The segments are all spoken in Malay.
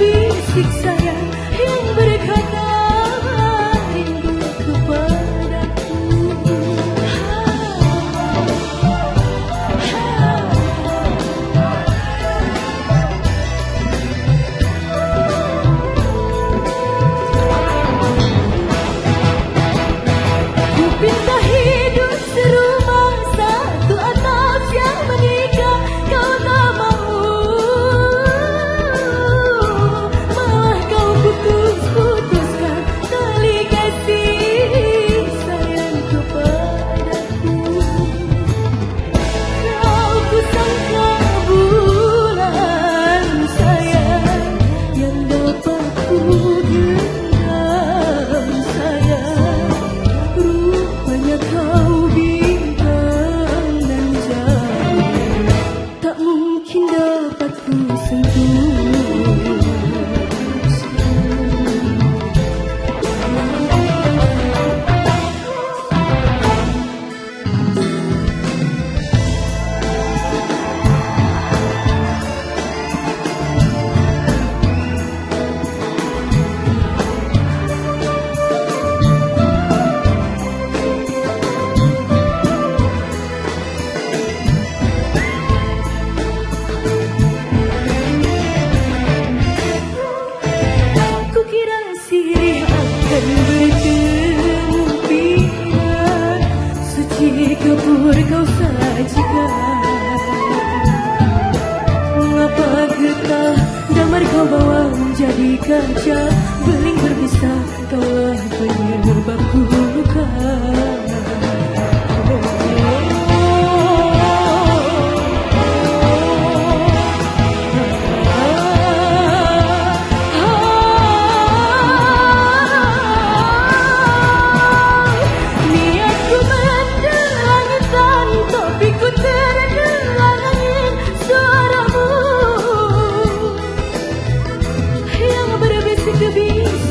bisik sayang yang berkata rindu kepadaku. Ku pinta hidup serumah satu atap yang menikah, kau tak mau. Malah kau putuskan tali kasih sayang kepadaku. Kau kusangka bulan sayang yang dapat ku genggam sayang. Rupanya kau bintang dan jauh, tak mungkin dapat ku sentuh. Kukira sirih akan bertemu bila suci kapur kau sajikan. Mengapa getah damar kau bawa menjadi kaca, beling berbisa kaulah penyebabku luka. Niatku mendelangitkan, tapi ku terdengar angin suaramu yang berbisik-bisik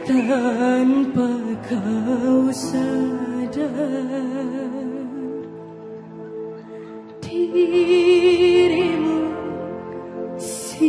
tanpa kau sadar dirimu siapa.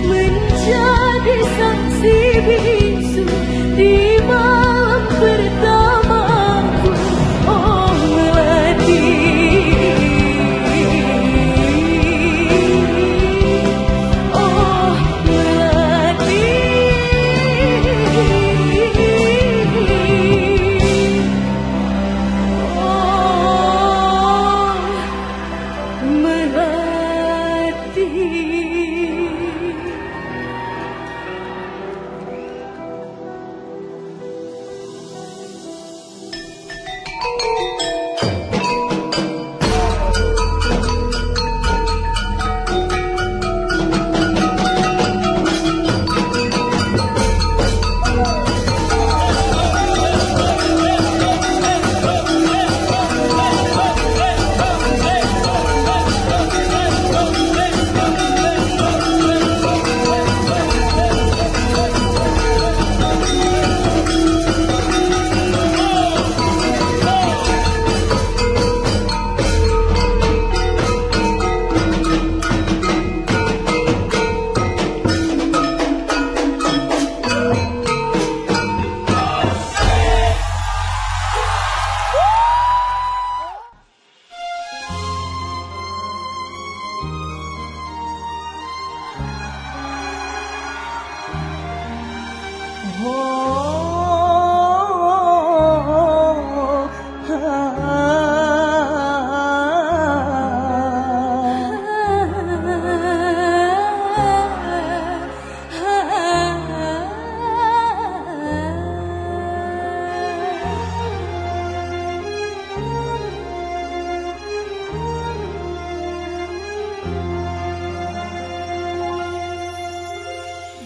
Menjadi saksi bisu di malam pertamaku, oh Melati, oh Melati, oh Melati.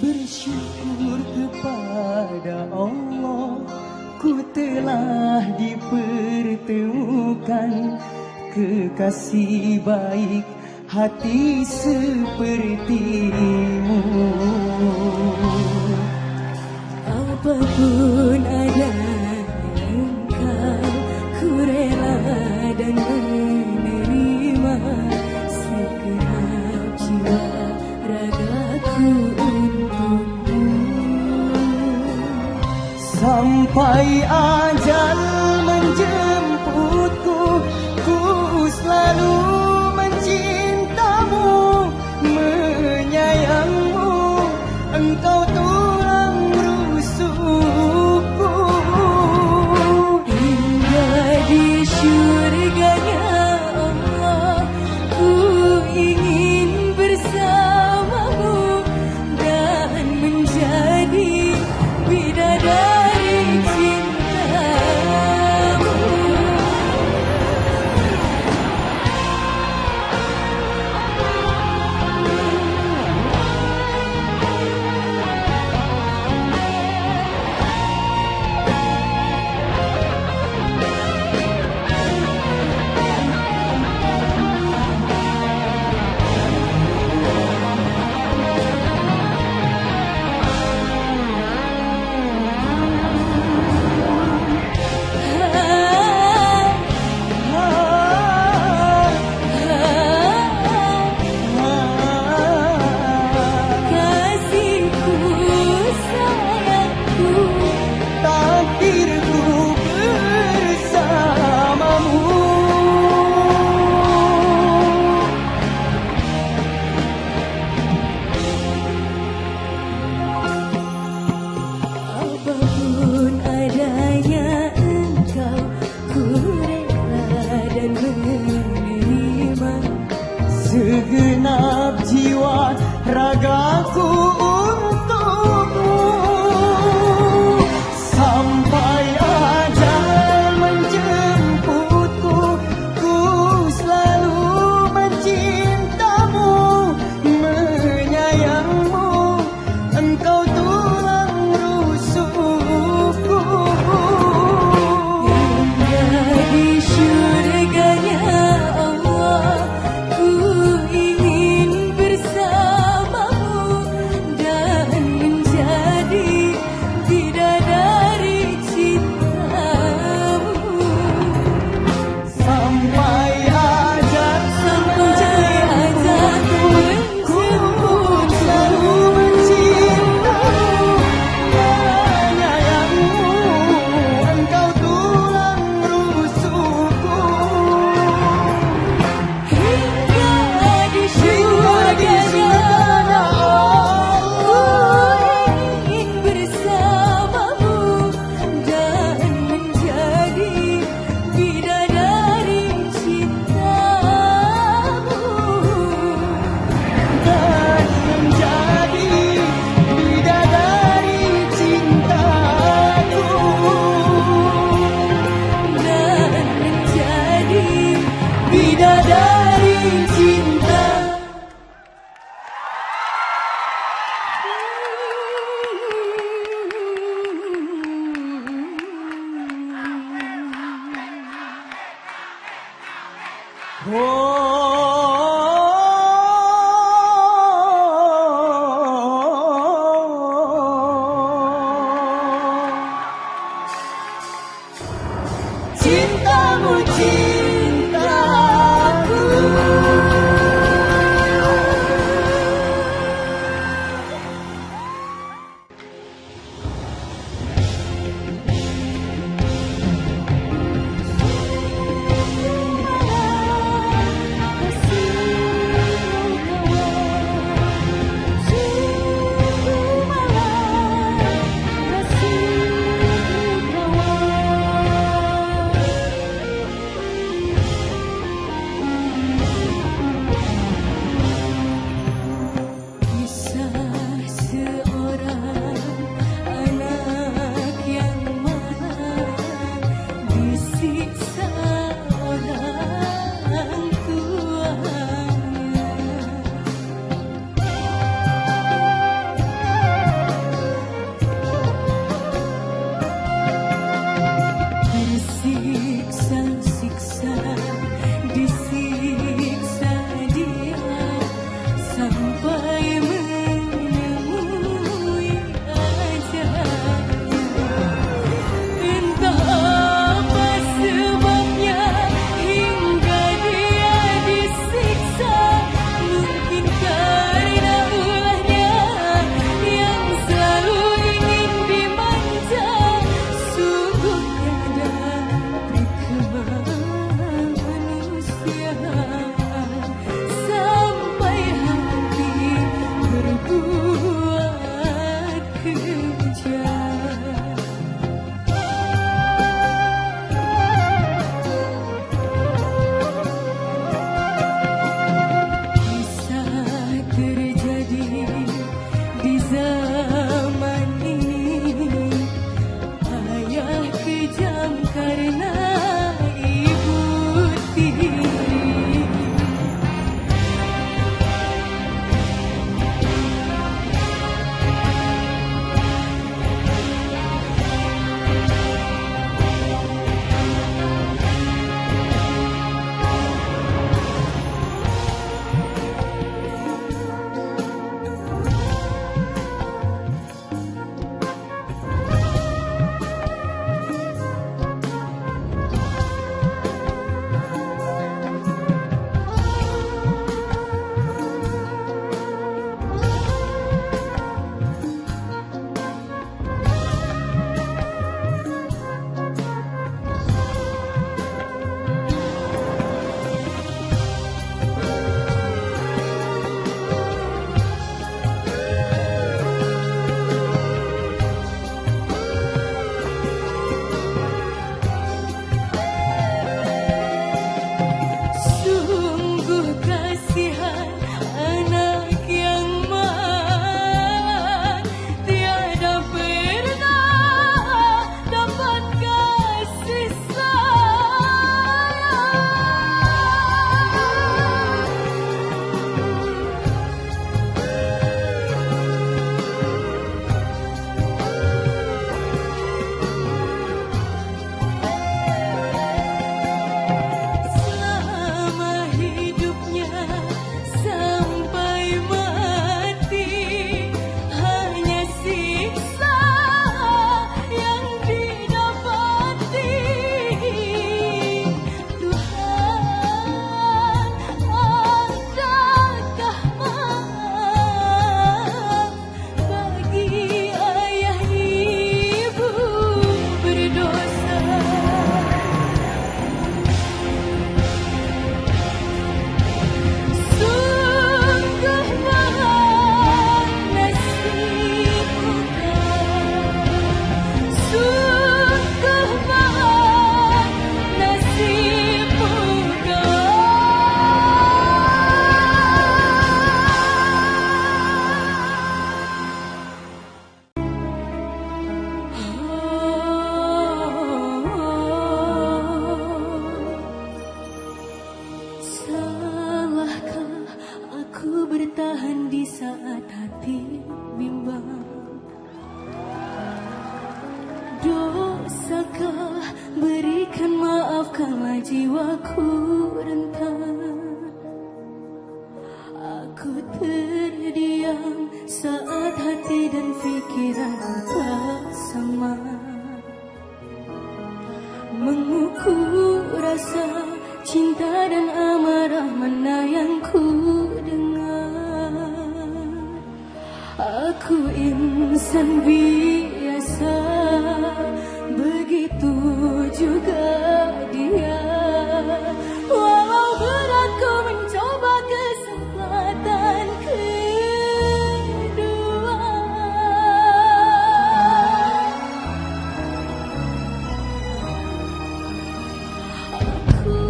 Bersyukur kepada Allah, ku telah dipertemukan kekasih baik hati sepertimu. Apapun ada engkau, ku rela dan menerima segenap jiwa ragaku untukmu. Sampai ajal menjemputku, ku selalu mencintamu, menyayangmu, engkau tulang rusukku. Hingga di syurganya Allah, ku ingin bersamamu dan menjadi bidadari cintamu. seorang anak yang marah disiksa orang tuanya. Tersiksa-siksa, disiksa dia sampai menemui ajalnya. Entah apa sebabnya hingga dia disiksa, mungkin karena ulahnya yang selalu ingin dimanja. Sungguh tiada kemanusiaan sampai hati berbuat kejam. Kisah terjadi di zaman ini. Ayah kejam karena ibu tiri. Sungguh kasihan anak yang malang, tiada pernah dapat kasih selama hidupnya sampai mati. Hanya siksa yang didapati. Tuhan, adakah maaf bagi ayah ibu berdosa? Sungguh mana nasibku, sungguh mana nasibku. Salahkah aku bertahan di saat hati bimbang? Dosakah berikan maaf kalau jiwaku rentan? Aku terdiam saat hati dan pikiranku tak sama, mengukur rasa cinta dan amarah mana yang ku dengar. Aku insan biasa, begitu juga dia. Walau berat ku mencoba kesempatan kedua. Aku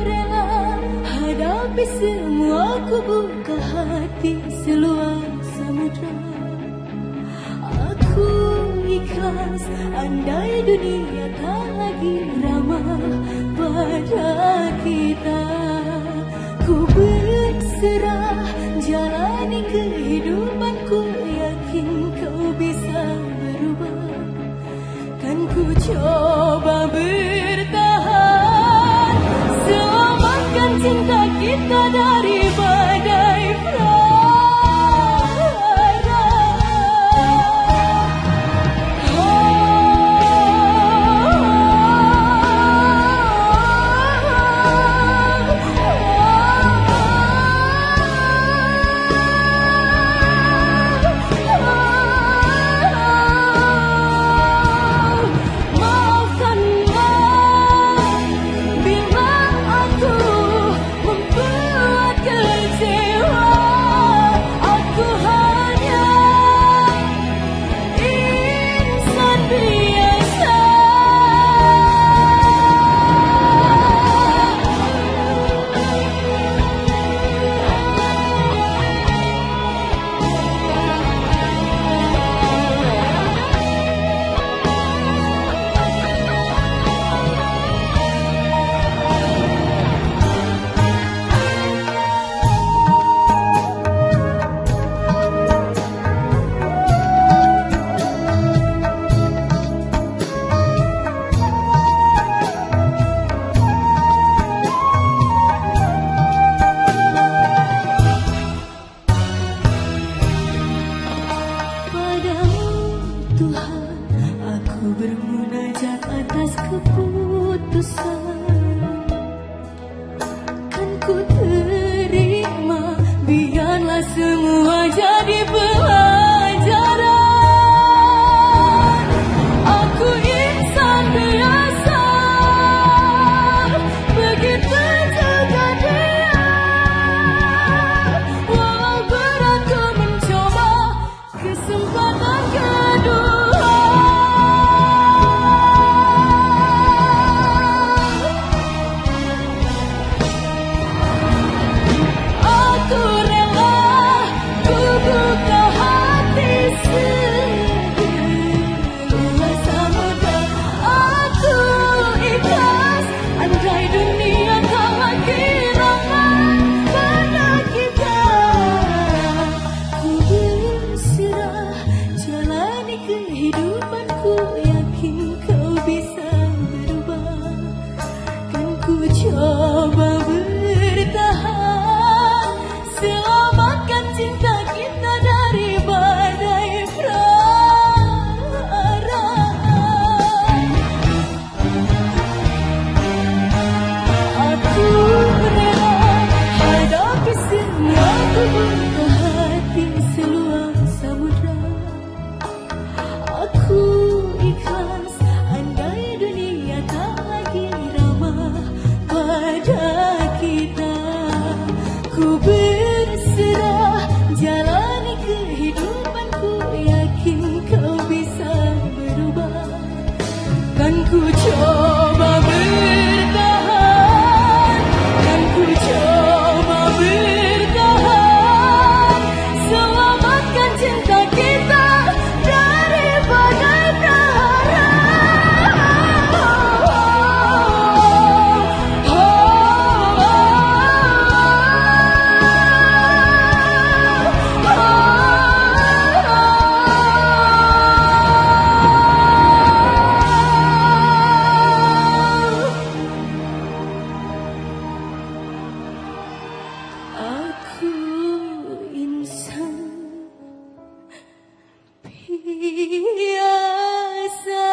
rela hadapi semua, ku buka hati seluas samudra. ikhlas andai dunia tak lagi ramah pada kita. Ku berserah jalani kehidupanku, yakin kau bisa berubah. Kan ku coba bertahan, selamatkan cinta kita dari badai pra. Bermunajat atas keputusan, kan ku terima, biarlah semua jadi pelajaran. Aku insan biasa, begitu juga dia. Walau berat ku mencoba kesempatan kedua. Kehidupanku, yakin kau bisa berubah. Kan ku coba bertahan, selamatkan cinta kita dari badai prara. Aku rela hadapi semua, ku buka hati seluas samudra. Aku ikhlas andai dunia tak lagi ramah pada kita. Ku berserah jalani kehidupanku, yakin kau bisa berubah. Kan ku coba bertahan, kan ku coba bertahan, selamatkan cinta kita dari badai prahara. Aku insan biasa.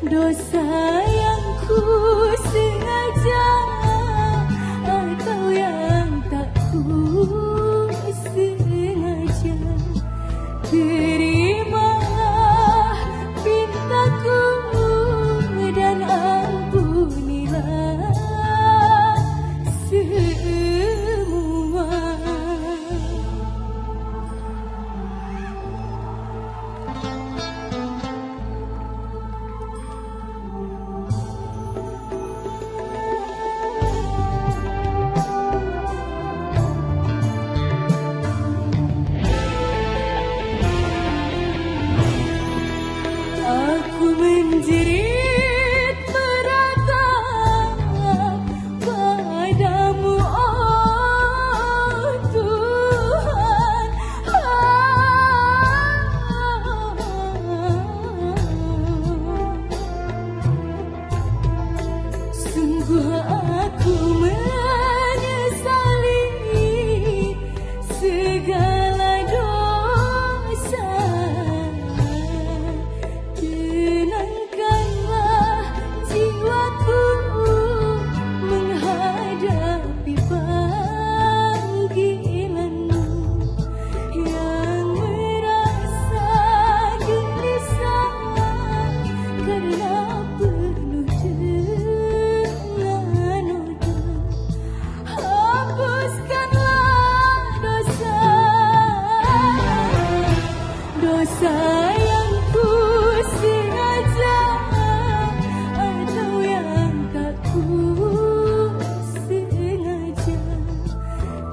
dosa yang ku sengaja atau yang tak ku sengaja. Terimalah pintaku dan ampunilah semua. Aku menjerit meratap padamu, oh Tuhan. Sungguh aku menyesali segala dosa. Tenangkanlah jiwaku menghadapi panggilanmu, yang merasa gelisah karena penuh dengan noda. Hapuskanlah dosa yang ku sengaja atau yang tak ku sengaja.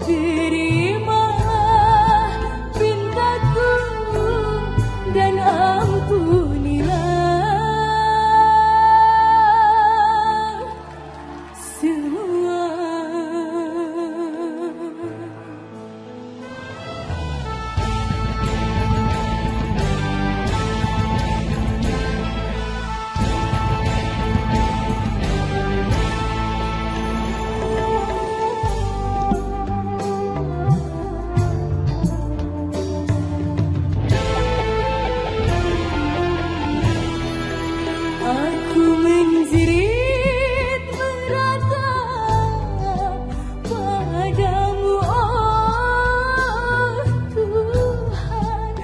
Terimalah pintaku dan ampunilah semua. Aku menjerit meratap padamu, oh Tuhan.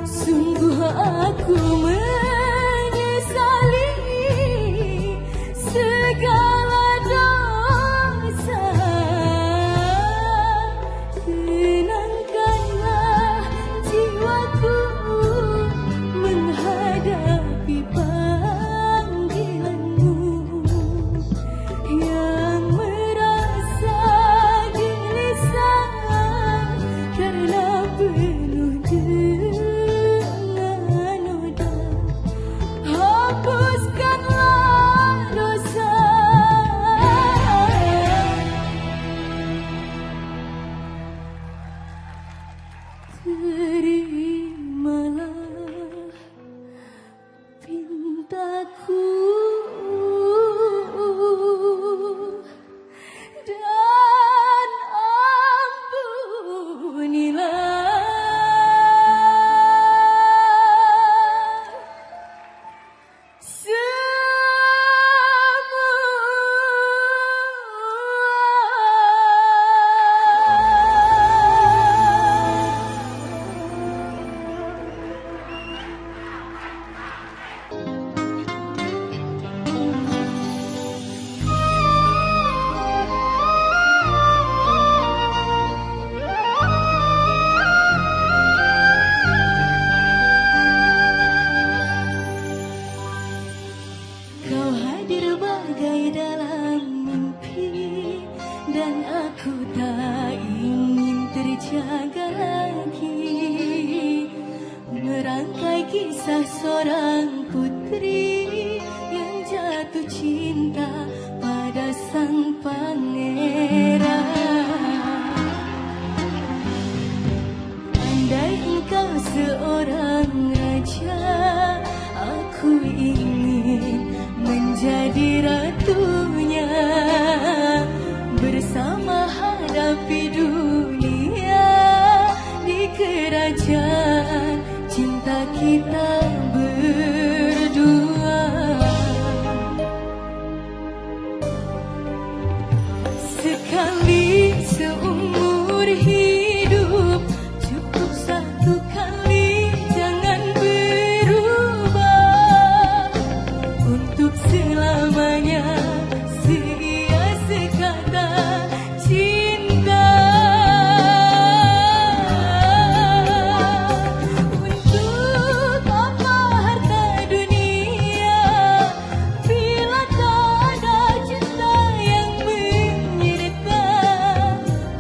Sungguh aku menyesali segala dosa. Tenangkanlah jiwaku menghadapi panggilanmu, yang merasa gelisah karena penuh dengan noda. Hapuskanlah dosa. Terimalah pintaku dan ampunilah Kau hadir bagai dalam mimpi, dan aku tak ingin terjaga lagi. Merangkai kisah seorang putri yang jatuh cinta pada sang pangeran. Andai engkau seorang raja, aku ingin menjadi ratunya, bersama hadapi dunia kita berdua. Sekali seumur hidup, cukup satu kali, jangan berubah. Untuk selamanya sia sekata cinta. Untuk apa harta dunia bila tak ada cinta yang menyerta,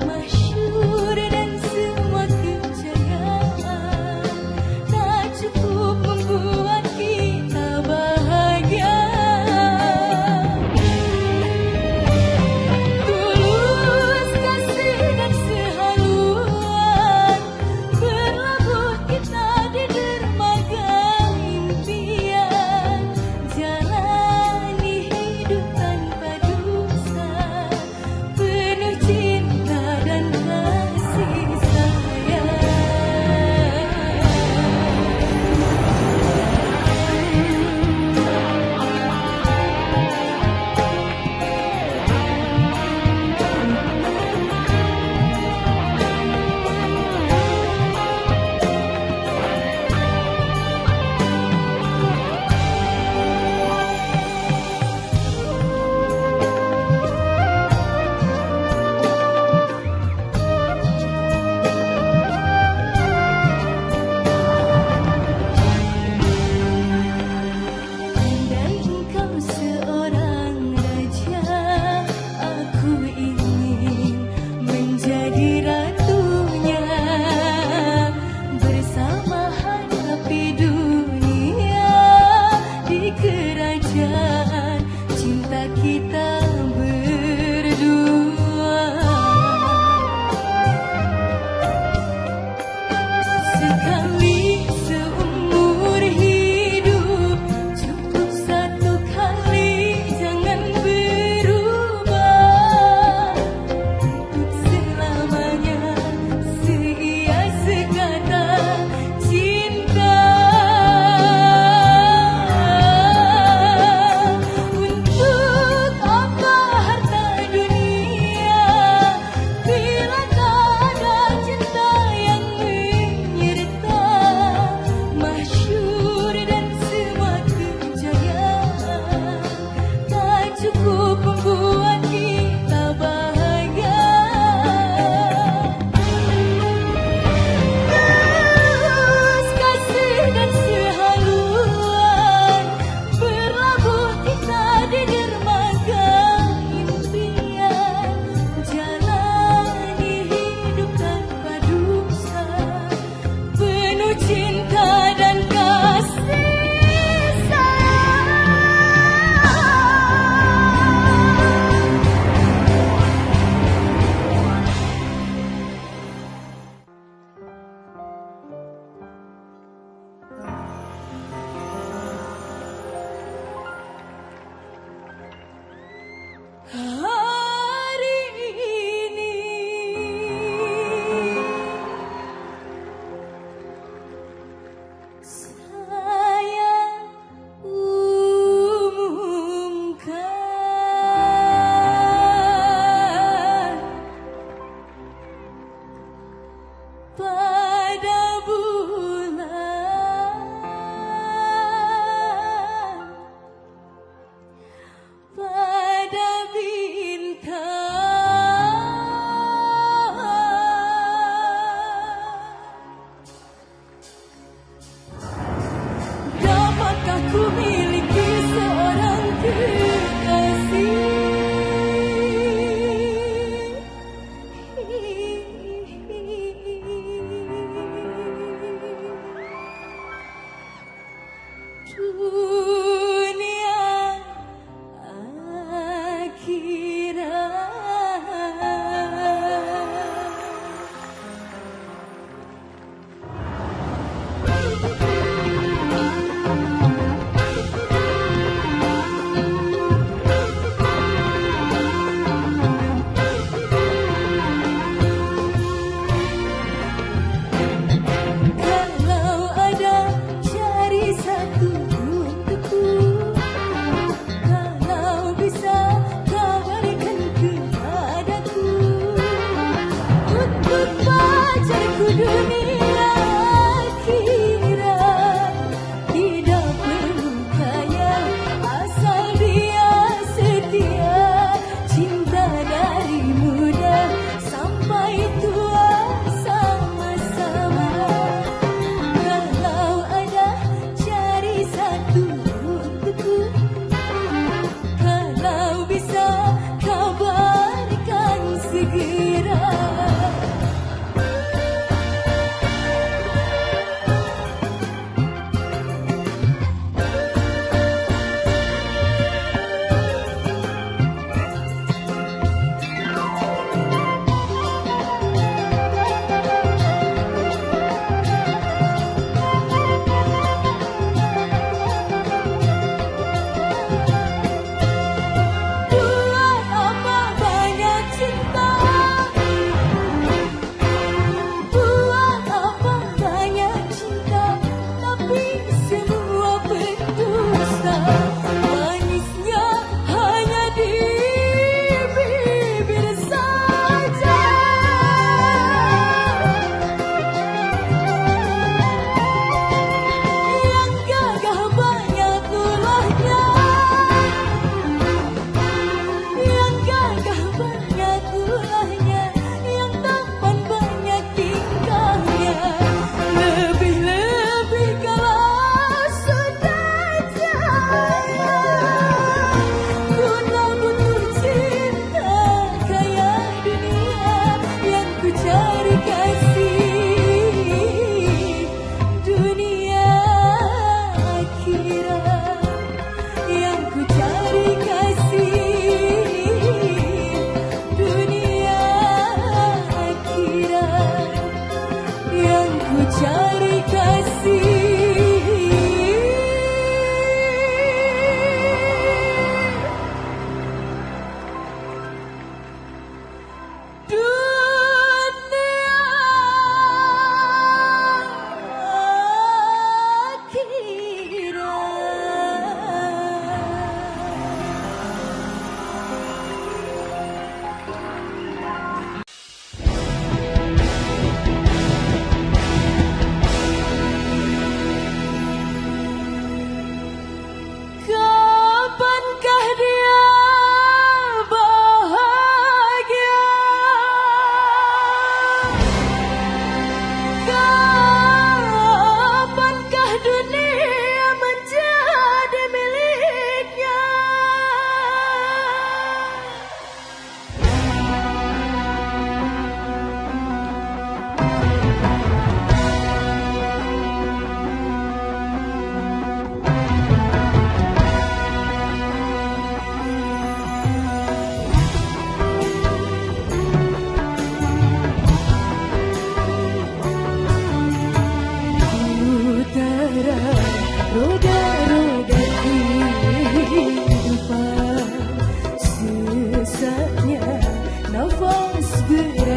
masyhur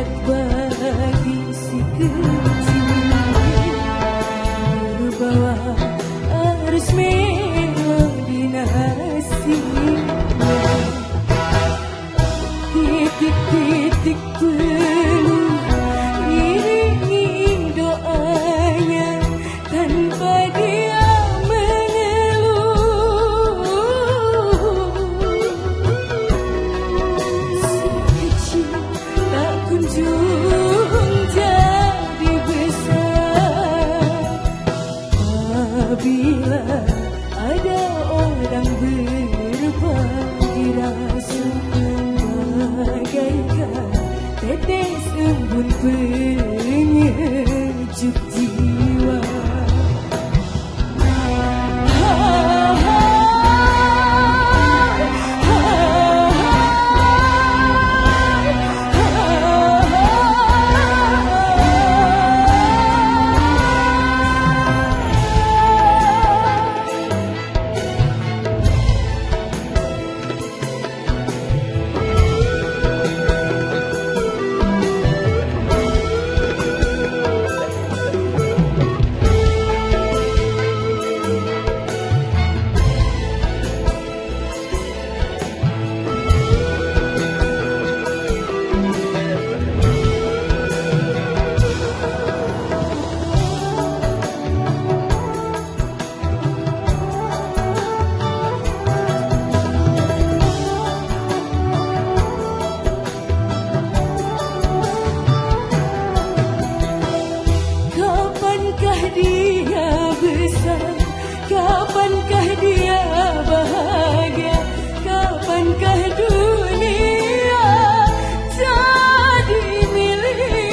obat bagi si kecil berbawa arus melodi nasibnya. Titik-titik peluh iringi doanya tanpa dia mengeluh. Si kecil tak kunjung jadi besar apabila ada orang berbagi rasa bagaikan tetes embun penyejuk jiwa. Kapankah dia besar? Kapankah dia bahagia? Kapankah dunia jadi miliknya?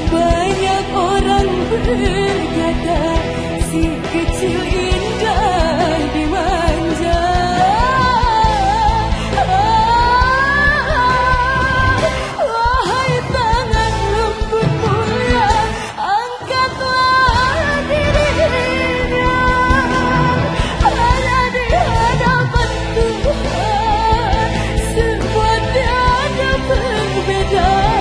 Banyak orang berkata si kecil indah dimanja. Wahai tangan lembut mulia, angkatlah dirinya. Hanya di hadapan Tuhan semua tiada perbedaan.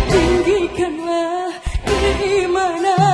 Tinggikanlah keimanan.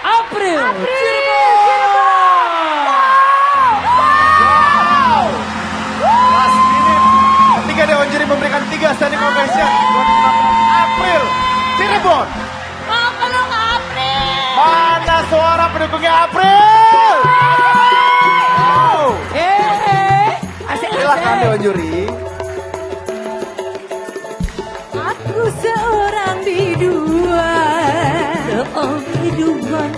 April. Last minute, ketika Dewan Juri memberikan 3 standing ovation buat April Cirebon. Mau peluk April. Mana suara pendukungnya April? Wow. Silakan Dewan Juri. Aku seorang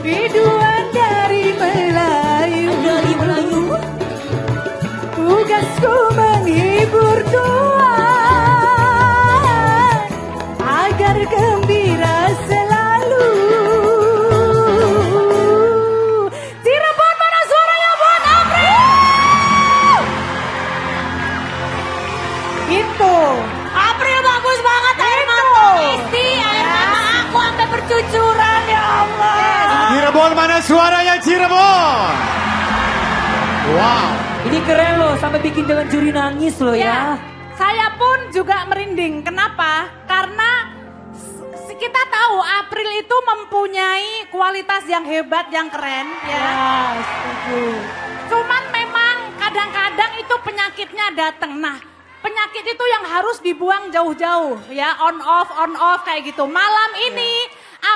biduan dari Melayu. Tugasku menghibur Tuhan agar gembira selalu. Cirebon, mana suaranya buat April? Itu April bagus banget, air mata Isti, air mata aku sampai bercucuran, ya Allah. Cirebon, mana suaranya Cirebon? Wow. Ini keren loh, sampai bikin Dewan Juri nangis loh ya. Saya pun juga merinding. Kenapa? Karena kita tahu April itu mempunyai kualitas yang hebat, yang keren ya. Setuju. Cuman memang kadang-kadang itu penyakitnya datang. Nah, penyakit itu yang harus dibuang jauh-jauh ya, on off kayak gitu. Malam ini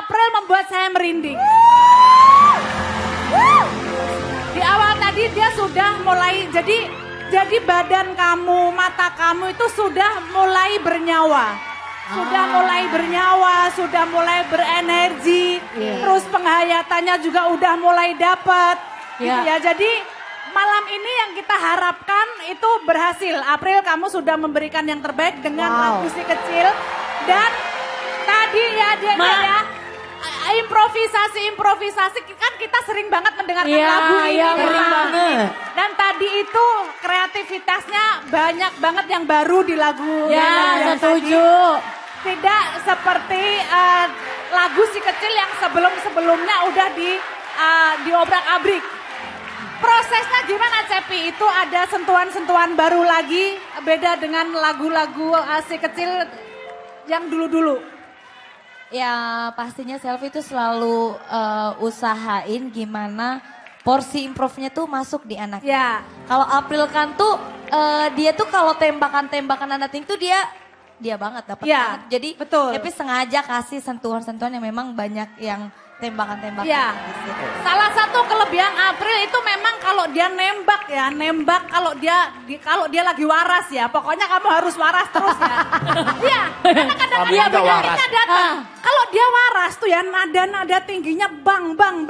April membuat saya merinding. Di awal tadi dia sudah mulai jadi badan kamu, mata kamu itu sudah mulai bernyawa. Sudah mulai bernyawa, sudah mulai berenergi. Terus penghayatannya juga udah mulai dapat. Gitu ya. Jadi malam ini yang kita harapkan itu berhasil. April, kamu sudah memberikan yang terbaik dengan lagu si kecil. Dan tadi ya improvisasi kan kita sering banget mendengarkan lagu ini. Iya, sering banget. Dan tadi itu kreativitasnya banyak banget yang baru di lagu. Ya, setuju. Tidak seperti lagu si kecil yang sebelum-sebelumnya udah diobrak-abrik. Prosesnya gimana Cepi? Itu ada sentuhan-sentuhan baru lagi, beda dengan lagu-lagu si kecil yang dulu-dulu. Ya pastinya Selvi itu selalu usahain gimana porsi improve-nya tuh masuk di anak. Ya. Kalau April kan tuh dia tuh kalau tembakan-tembakan anak tuh dia banget dapat Ya, banget. Jadi betul. tapi sengaja kasih sentuhan-sentuhan yang memang banyak yang tembakan-tembakan. Ya. Salah satu kelebihan April itu memang kalau dia nembak kalau dia lagi waras ya. Pokoknya kamu harus waras terus ya. Iya, karena kadang-kadang Dia nggak waras. penyakitnya datang. Kalau dia waras tuh ya nada-nada tingginya bang. Bang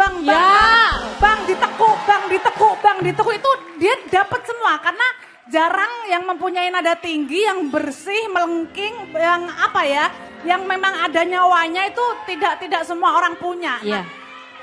ditekuk itu dia dapat semua karena jarang yang mempunyai nada tinggi yang bersih, melengking, yang apa ya, yang memang ada nyawanya itu tidak semua orang punya. Iya.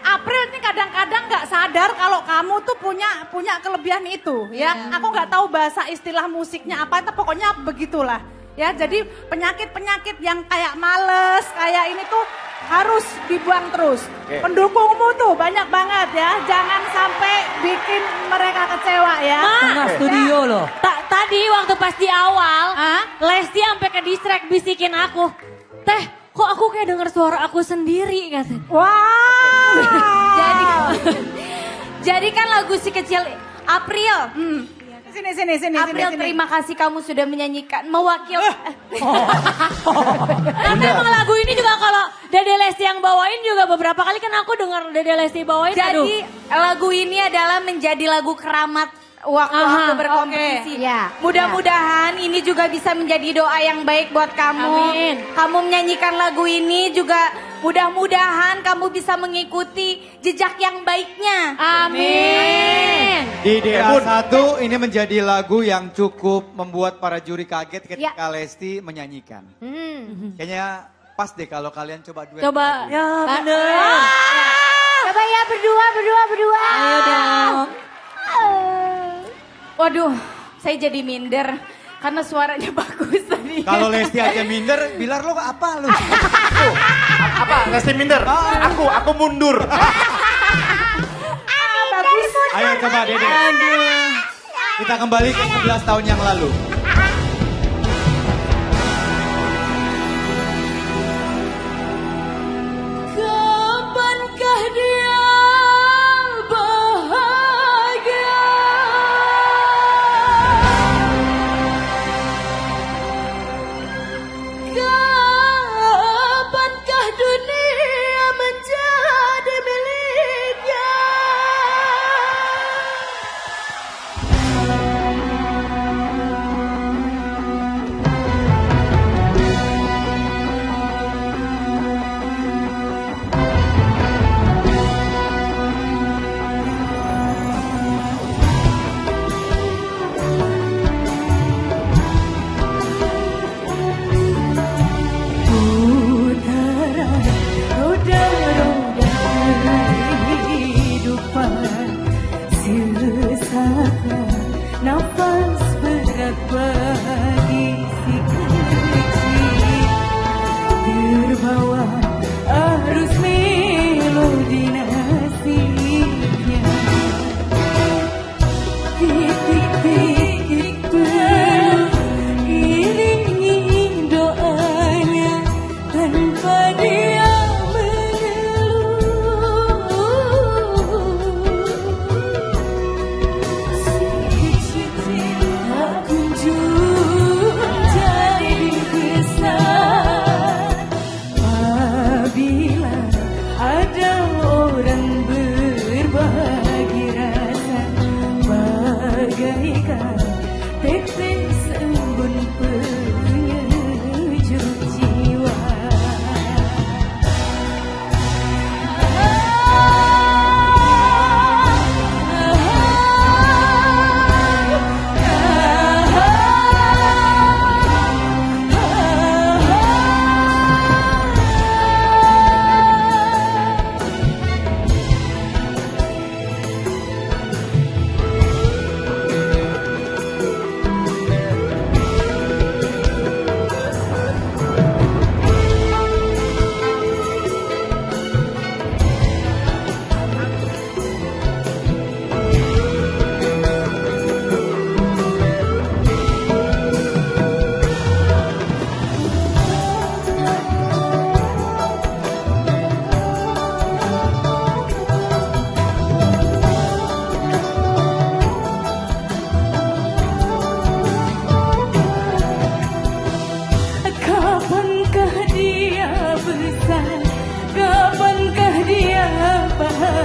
April ini kadang-kadang nggak sadar kalau kamu tuh punya kelebihan itu ya. Aku nggak tahu bahasa istilah musiknya apa, tapi pokoknya begitulah. Ya, jadi penyakit-penyakit yang kayak males, kayak ini tuh harus dibuang terus. Pendukungmu tuh banyak banget ya, jangan sampai bikin mereka kecewa ya. Tengah studio loh. Tadi waktu pas di awal, Hah? Lesti sampai ke distract bisikin aku. Teh, kok aku kayak denger suara aku sendiri katanya. Wow. Jadi kan lagu si kecil April. Sini. April terima kasih kamu sudah menyanyikan mewakili. Karena emang lagu ini juga kalau Dede Lesti yang bawain juga beberapa kali kan aku denger Dede Lesti bawain. Jadi lagu ini adalah menjadi lagu keramat waktu aku berkompetisi. Mudah-mudahan ini juga bisa menjadi doa yang baik buat kamu. Amin. Kamu menyanyikan lagu ini juga mudah-mudahan kamu bisa mengikuti jejak yang baiknya. Amin. Di DA1 ini menjadi lagu yang cukup membuat para juri kaget ketika Lesti menyanyikan. Kayaknya pas deh kalau kalian coba duet. Coba. Ya bener. Coba ya berdua. Ayo dong. Waduh, saya jadi minder karena suaranya bagus tadi. Kalau Lesti aja minder, Bilar lo apa lu? Apa? Lesti minder? Aku mundur. Bagus. Ayo coba Dede. Kita kembali ke 11 tahun yang lalu. Kapankah dia bahagia? Kapankah dunia menjadi miliknya?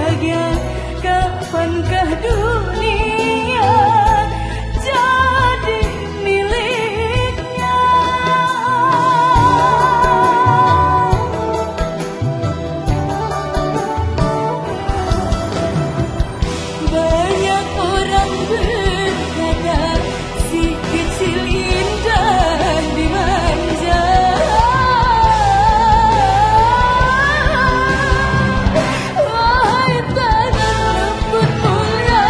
bahagia, kapankah dunia jadi miliknya. Banyak orang berkata si kecil indah dimanja. Wahai tangan lembut mulia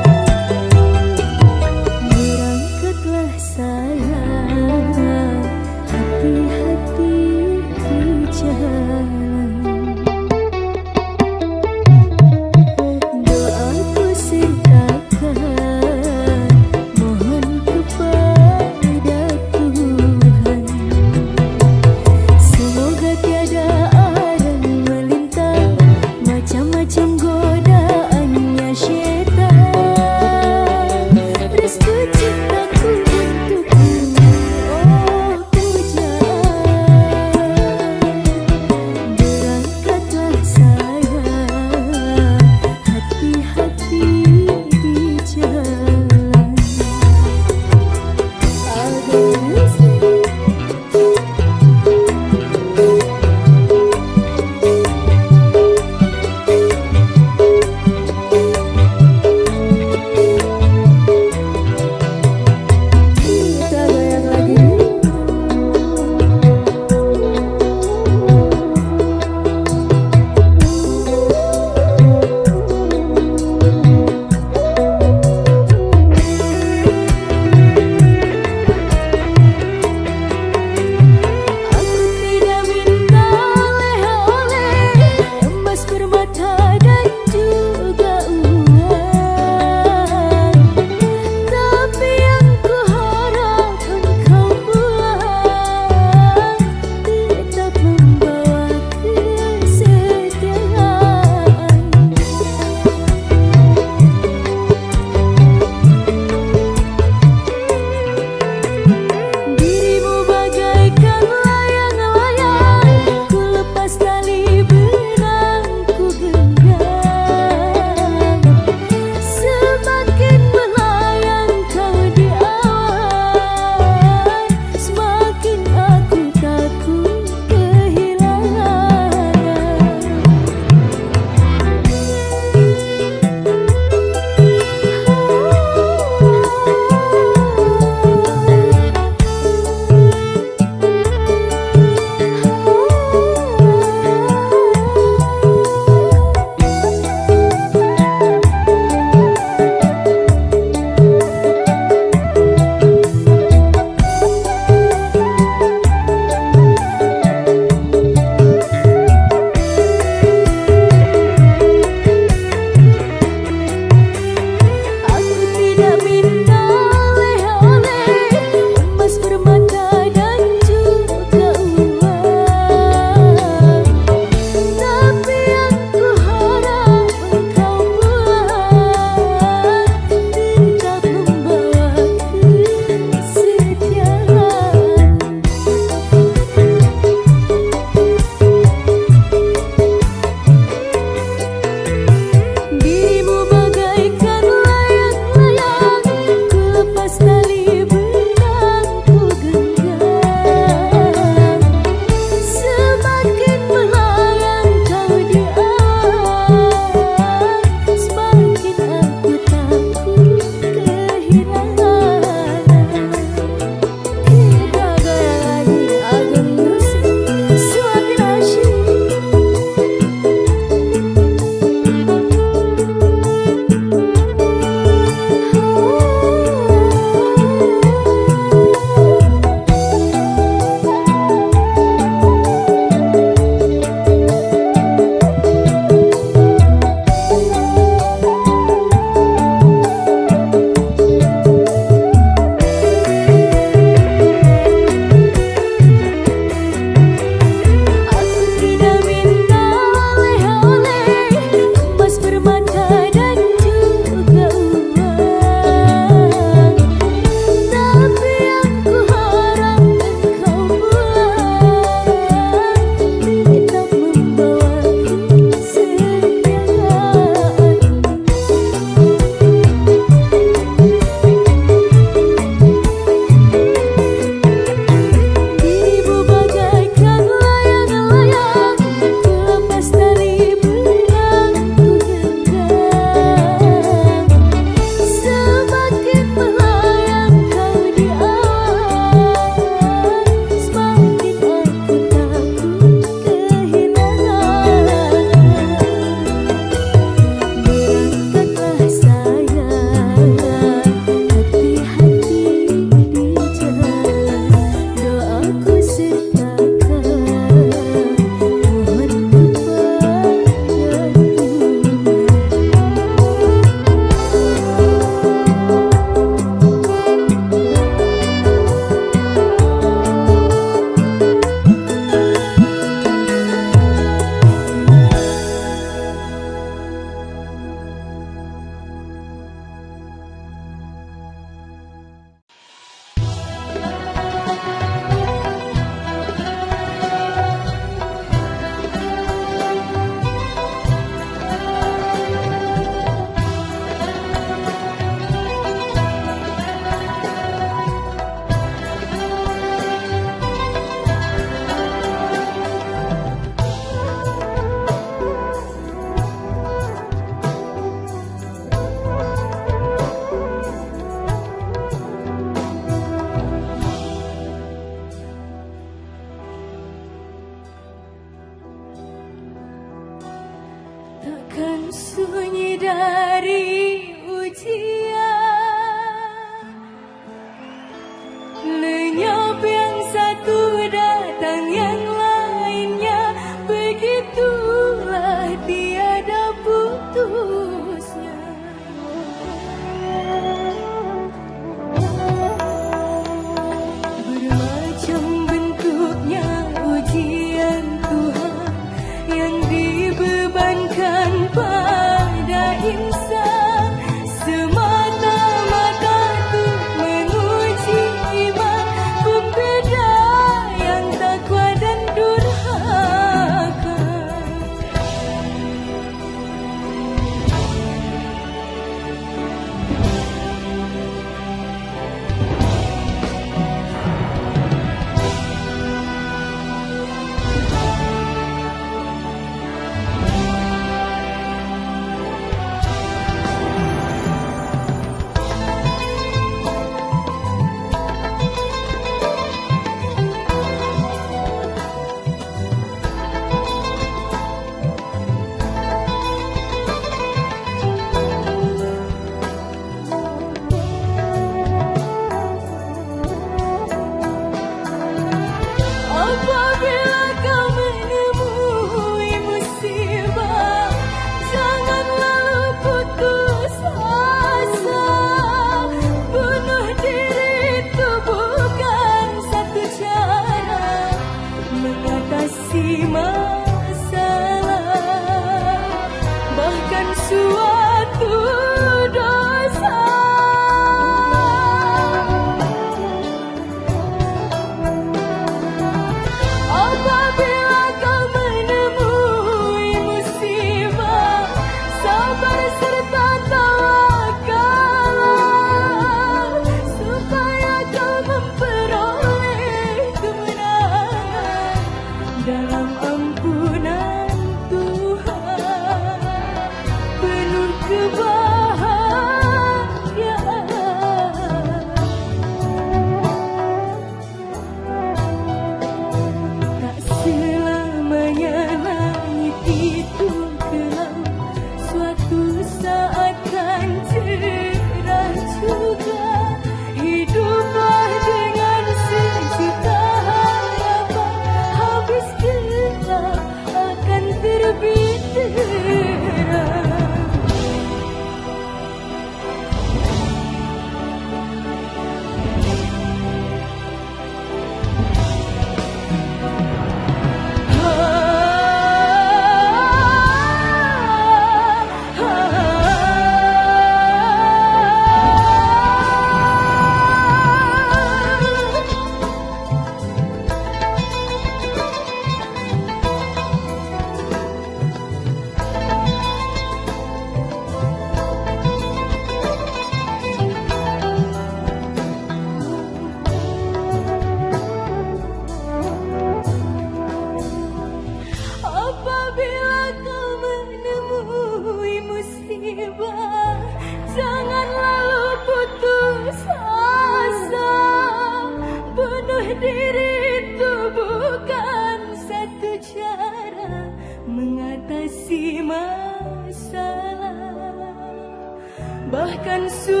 sudah